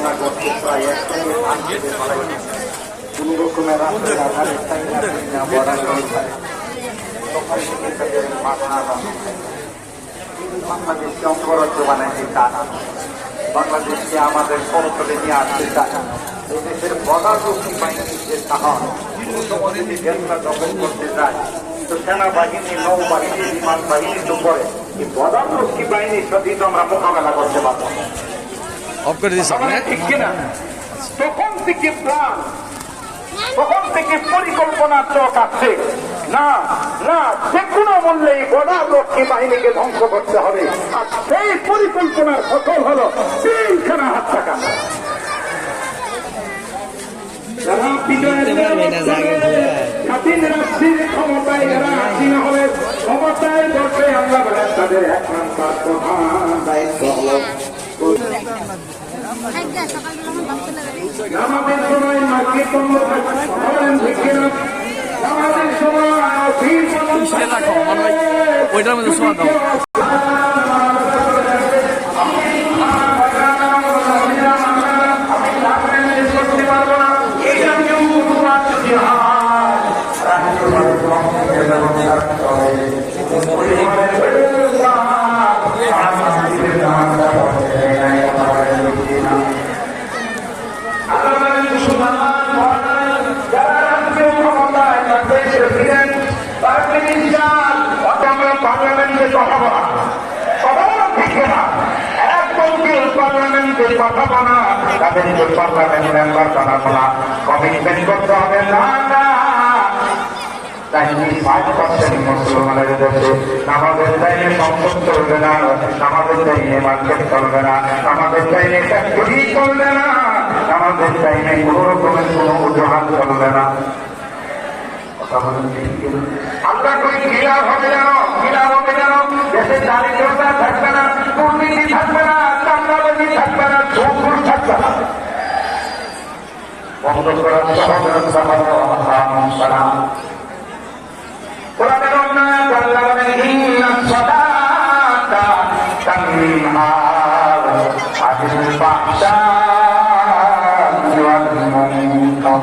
পরিকল্পনা করতে প্রায় 1 থেকে 5 থেকে কোন রকমের রাস্তায় আধারে বর্ডার তখন থেকে তাদের মাথা বাংলাদেশকে অঙ্গরাজ্য বানাইতে চান, বাংলাদেশকে আমাদের সমতলে নিয়ে আসতে চান। এই দেশের বর্ডাররক্ষী বাহিনীর যে সাহস, যদি দেশটা দখল করতে যায় তো সেনাবাহিনী, নৌবাহিনী, বিমান বাহিনী তো করে, এই বর্ডাররক্ষী বাহিনীর সাথে তো আমরা মোকাবেলা করতে পারবো ঠিক কিনা? তখন থেকে প্ল্যান, তখন থেকে পরিকল্পনার চোখ আছে না না যে কোনো মূল্যে এই বর্ডাররক্ষী বাহিনীকে ধ্বংস করতে হবে। আর সেই পরিকল্পনার ফসল হলো 3খানা হাত টাকা। স্বাধীন রাষ্ট্রের ক্ষমতায় যারা আসীন হবে, ক্ষমতায় বসে আমরা তাদের একমাত্র প্রধান দায়িত্ব হলো আমাদের সময় মার্কেট বন্ধ করেন, ঠিক কিনা? আমাদের সময় ওইটার মধ্যে সময় দাও। পার্লামেন্টে কথা বলা, কথা বলা ঠিক না। একদমকে পার্লামেন্টে কথা বলা, তাদেরকে পার্লামেন্ট মেম্বার বানাবো না, কমিটমেন্ট করতে হবে না। মুসলমানের দেশে আমাদের চাইলে সংসদ চলবে না, আমাদের চাইলে মার্কেট চলবে না, আমাদের চাইলে ফ্যাক্টরি চলবে না, আমাদের চাইলে কোন রকমের কোন অজুহাত চলবে না। আল্লাহ কই খিলাফ হবে জানো, খিলাফ হবে জানো, দেশে দারিদ্রতা থাকবে না, দুর্নীতি থাকবে না, চাঁদাবাজি থাকবে না, চৌকুর থাকবে না। বন্ধ করার কোরআনের অন্যায় আল্লাহ বলেন ইন্না সালাতা তানহা আনিল ফাহশাই ওয়াল মুনকার।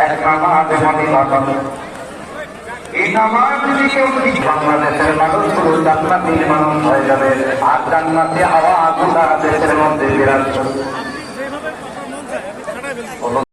এক নামাজে মদিনাত, এই নামাজ যদি কেউ বাংলাদেশের মানুষগুলো জান্নাতের মানুষ হয়ে যাবে, আর জান্নাতে হাওয়া আগুন দেশের মধ্যে বিরাজ করবে।